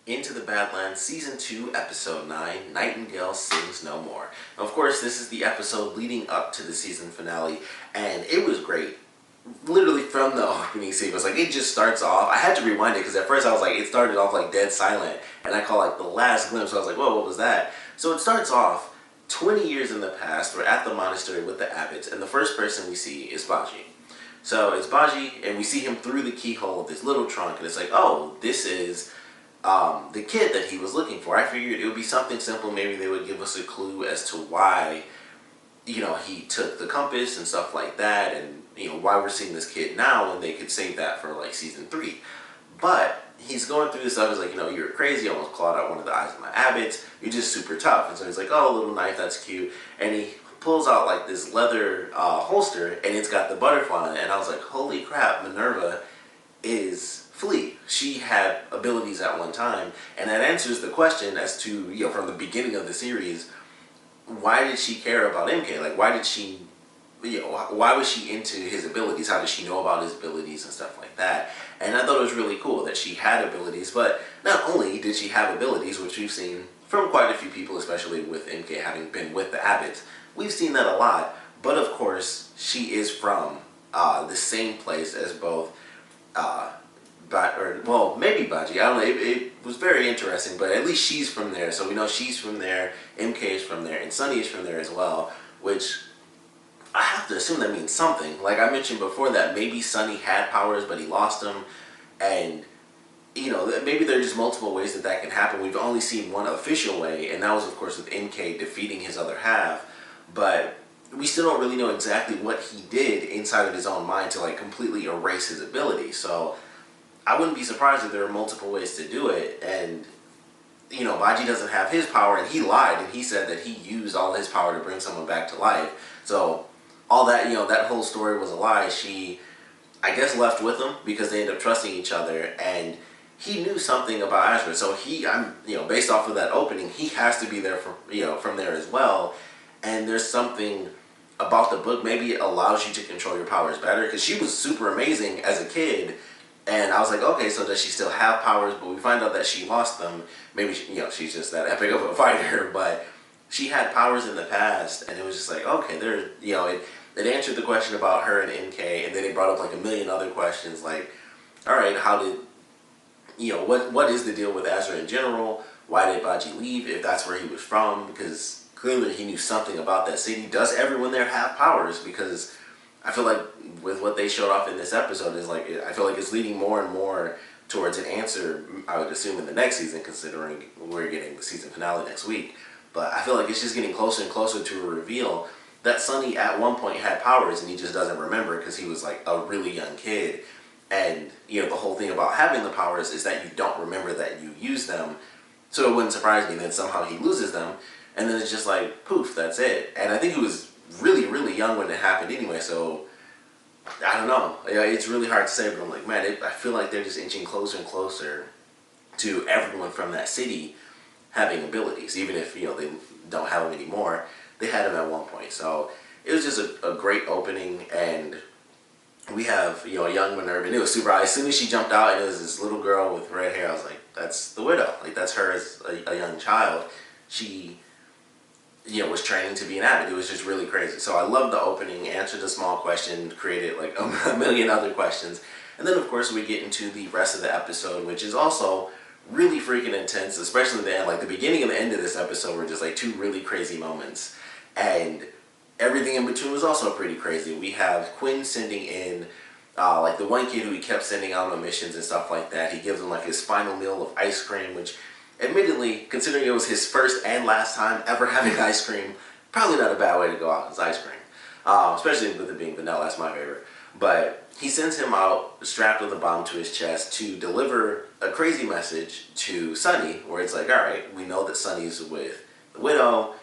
Into the Badlands, Season 2, Episode 9, Nightingale Sings No More. Now, of course, this is the episode leading up to the season finale, and it was great. Literally from the opening sequence, like, it just starts off. I had to rewind it, because at first I was like, it started off, like, dead silent, and I caught, like, the last glimpse, so I was like, whoa, what was that? So it starts off 20 years in the past. We're at the monastery with the abbots, and the first person we see is Bajie. So it's Bajie, and we see him through the keyhole of this little trunk, and it's like, oh, this is the kid that he was looking for. I figured it would be something simple. Maybe they would give us a clue as to why, he took the compass and stuff like that, and, why we're seeing this kid now when they could save that for, like, Season 3. But he's going through this stuff. He's like, you're crazy. I almost clawed out one of the eyes of my abbots. You're just super tough. And so he's like, oh, a little knife, that's cute. And he pulls out, like, this leather holster, and it's got the butterfly on it. And I was like, holy crap, Minerva is Flea. She had abilities at one time, and that answers the question as to, from the beginning of the series, why did she care about MK? Like, why did she, why was she into his abilities? How did she know about his abilities and stuff like that? And I thought it was really cool that she had abilities, but not only did she have abilities, which we've seen from quite a few people, especially with MK having been with the abbots, we've seen that a lot, but of course, she is from the same place as both maybe Bajie. I don't know. It was very interesting, but at least she's from there. So we know she's from there, MK is from there, and Sunny is from there as well, which I have to assume that means something. Like I mentioned before, that maybe Sunny had powers, but he lost them, and maybe there's just multiple ways that can happen. We've only seen one official way, and that was, of course, with MK defeating his other half, but we still don't really know exactly what he did inside of his own mind to, like, completely erase his ability. So I wouldn't be surprised if there are multiple ways to do it, and, Bajie doesn't have his power, and he lied, and he said that he used all his power to bring someone back to life. So all that, that whole story was a lie. She, I guess, left with him because they ended up trusting each other, and he knew something about Ashra. So based off of that opening, he has to be there from there as well. And there's something about the book, maybe it allows you to control your powers better, because she was super amazing as a kid. And I was like, okay, so does she still have powers? But we find out that she lost them. Maybe, she's just that epic of a fighter. But she had powers in the past, and it was just like, okay, it answered the question about her and MK, and then it brought up, like, a million other questions, like, all right, how did, what is the deal with Azra in general? Why did Bajie leave, if that's where he was from? Because clearly he knew something about that city. Does everyone there have powers? Because I feel like with what they showed off in this episode is like, I feel like it's leading more and more towards an answer, I would assume, in the next season, considering we're getting the season finale next week. But I feel like it's just getting closer and closer to a reveal that Sunny at one point had powers, and he just doesn't remember because he was, like, a really young kid. And, the whole thing about having the powers is that you don't remember that you use them. So it wouldn't surprise me that somehow he loses them, and then it's just like, poof, that's it. And I think he was really, really young when it happened anyway, so I don't know. It's really hard to say, but I'm like, man, I feel like they're just inching closer and closer to everyone from that city having abilities, even if, they don't have them anymore. They had them at one point. So it was just a great opening, and we have, a young Minerva, and it was super, as soon as she jumped out, and it was this little girl with red hair, I was like, that's the widow. Like, that's her as a young child. She, was training to be an abbot. It was just really crazy. So I loved the opening, answered a small question, created, like, a million other questions. And then, of course, we get into the rest of the episode, which is also really freaking intense, especially the end. Like, the beginning and the end of this episode were just, like, two really crazy moments. And everything in between was also pretty crazy. We have Quinn sending in, like, the one kid who he kept sending out on missions and stuff like that. He gives him, like, his final meal of ice cream, which, admittedly, considering it was his first and last time ever having ice cream, probably not a bad way to go out as ice cream. Especially with it being vanilla, that's my favorite. But he sends him out strapped with a bomb to his chest to deliver a crazy message to Sunny, where it's like, alright, we know that Sunny's with the widow.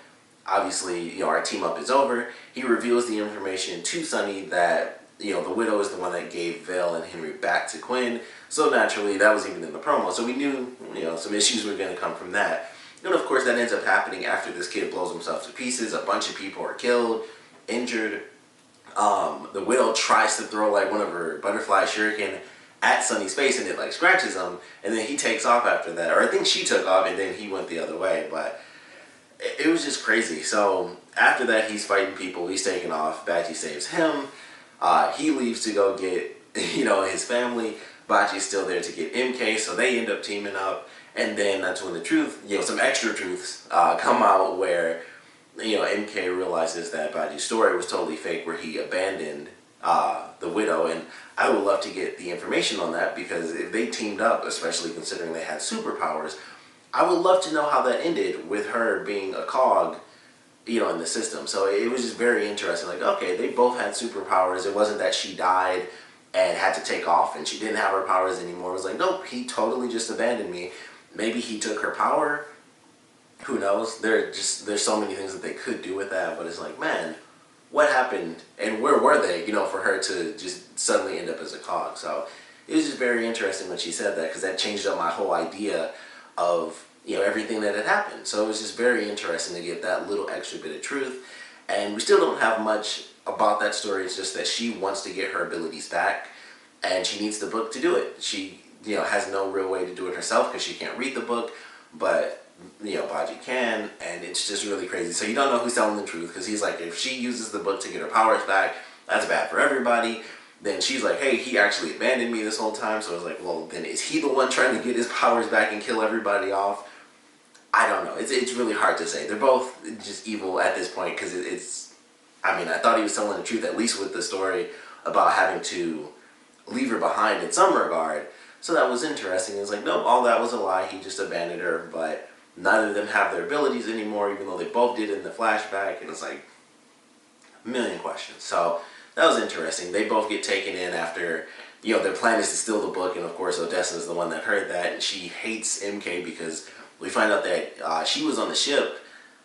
Obviously, our team up is over. He reveals the information to Sunny that, the widow is the one that gave Vale and Henry back to Quinn. So naturally, that was even in the promo. So we knew, some issues were going to come from that. And of course, that ends up happening after this kid blows himself to pieces. A bunch of people are killed, injured. The widow tries to throw, like, one of her butterfly shuriken at Sunny's face and it like scratches him, and then he takes off after that. Or I think she took off and then he went the other way, but it was just crazy. So after that, he's fighting people, he's taking off, Bajie saves him, he leaves to go get, his family. Bajie's still there to get MK, so they end up teaming up, and then that's when the truth, some extra truths come out where, MK realizes that Bajie's story was totally fake, where he abandoned the widow, and I would love to get the information on that, because if they teamed up, especially considering they had superpowers, I would love to know how that ended with her being a cog, in the system. So it was just very interesting. Like, okay, they both had superpowers. It wasn't that she died and had to take off and she didn't have her powers anymore. It was like, nope, he totally just abandoned me. Maybe he took her power. Who knows? There's so many things that they could do with that, but it's like, man, what happened and where were they, for her to just suddenly end up as a cog? So it was just very interesting when she said that, because that changed up my whole idea of, everything that had happened. So it was just very interesting to get that little extra bit of truth. And we still don't have much about that story. It's just that she wants to get her abilities back, and she needs the book to do it. She, has no real way to do it herself because she can't read the book, but, Bajie can, and it's just really crazy. So you don't know who's telling the truth, because he's like, if she uses the book to get her powers back, that's bad for everybody. Then she's like, hey, he actually abandoned me this whole time. So I was like, well, then is he the one trying to get his powers back and kill everybody off? I don't know. It's really hard to say. They're both just evil at this point, because I thought he was telling the truth, at least with the story about having to leave her behind in some regard. So that was interesting. It's like, nope, all that was a lie. He just abandoned her, but none of them have their abilities anymore, even though they both did in the flashback. And it's like a million questions. So that was interesting. They both get taken in after, their plan is to steal the book. And of course, Odessa is the one that heard that. And she hates MK because we find out that she was on the ship,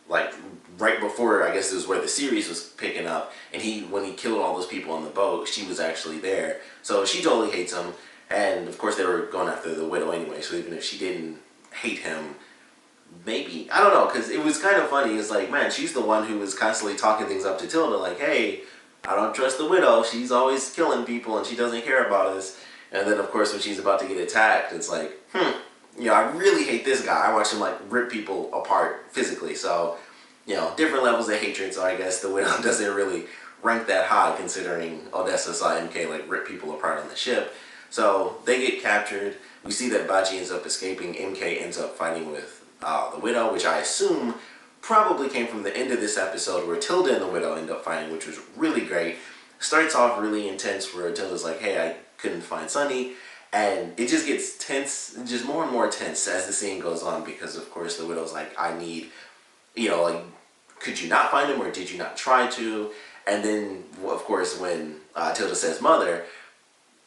like, right before, I guess it was where the series was picking up. And when he killed all those people on the boat, she was actually there. So she totally hates him. And of course, they were going after the widow anyway. So even if she didn't hate him, maybe, I don't know, because it was kind of funny. It's like, man, she's the one who was constantly talking things up to Tilda, like, hey, I don't trust the widow. She's always killing people and she doesn't care about us. And then, of course, when she's about to get attacked, it's like, I really hate this guy. I watch him, like, rip people apart physically. So, different levels of hatred. So I guess the widow doesn't really rank that high, considering Odessa saw MK, like, rip people apart on the ship. So they get captured. We see that Bajie ends up escaping. MK ends up fighting with the widow, which I assume probably came from the end of this episode, where Tilda and the widow end up fighting, which was really great. Starts off really intense, where Tilda's like, hey, I couldn't find Sunny. And it just gets tense, just more and more tense as the scene goes on, because of course the widow's like, I need, like, could you not find him, or did you not try to? And then, of course, when Tilda says mother,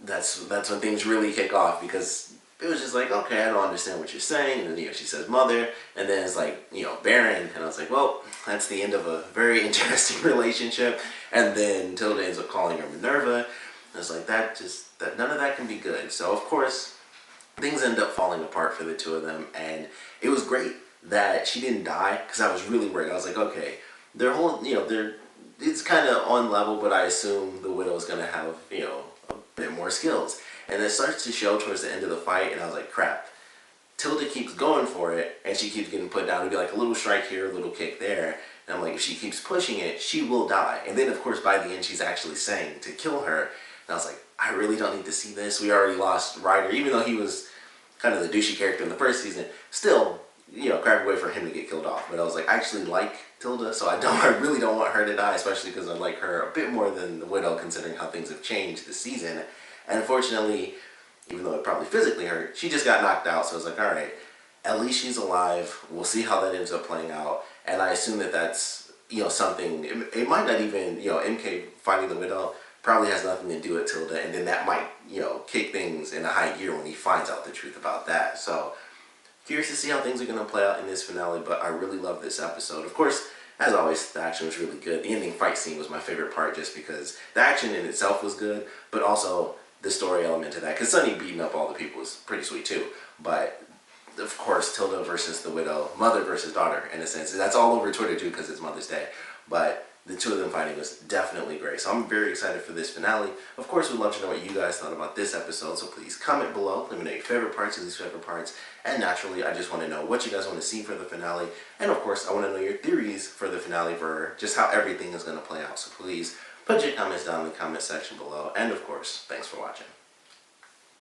that's when things really kick off, because it was just like, okay, I don't understand what you're saying. And then, she says mother, and then it's like, Baron, and I was like, well, that's the end of a very interesting relationship. And then Tilda ends up calling her Minerva. I was like, that none of that can be good. So of course, things end up falling apart for the two of them, and it was great that she didn't die, because I was really worried. I was like, okay, their whole, it's kind of on level, but I assume the widow's gonna have, a bit more skills. And it starts to show towards the end of the fight, and I was like, crap. Tilda keeps going for it, and she keeps getting put down. It'd be like a little strike here, a little kick there. And I'm like, if she keeps pushing it, she will die. And then, of course, by the end, she's actually saying to kill her. And I was like, I really don't need to see this. We already lost Ryder, even though he was kind of the douchey character in the first season. Still, crap away for him to get killed off. But I was like, I actually like Tilda, so I really don't want her to die, especially because I like her a bit more than the widow, considering how things have changed this season. And unfortunately, even though it probably physically hurt, she just got knocked out. So I was like, all right, at least she's alive. We'll see how that ends up playing out. And I assume that that's, something, it might not even, MK fighting the widow probably has nothing to do with Tilda. And then that might, kick things in a high gear when he finds out the truth about that. So curious to see how things are going to play out in this finale, but I really love this episode. Of course, as always, the action was really good. The ending fight scene was my favorite part, just because the action in itself was good, but also the story element to that, because Sunny beating up all the people was pretty sweet too. But of course, Tilda versus the widow, mother versus daughter, in a sense. That's all over Twitter too, because it's Mother's Day. But the two of them fighting was definitely great. So I'm very excited for this finale. Of course, we'd love to know what you guys thought about this episode, so please comment below. Let me know your favorite parts, your least favorite parts, and naturally, I just want to know what you guys want to see for the finale. And of course, I want to know your theories for the finale, for just how everything is going to play out. So please put your comments down in the comment section below. And of course, thanks for watching.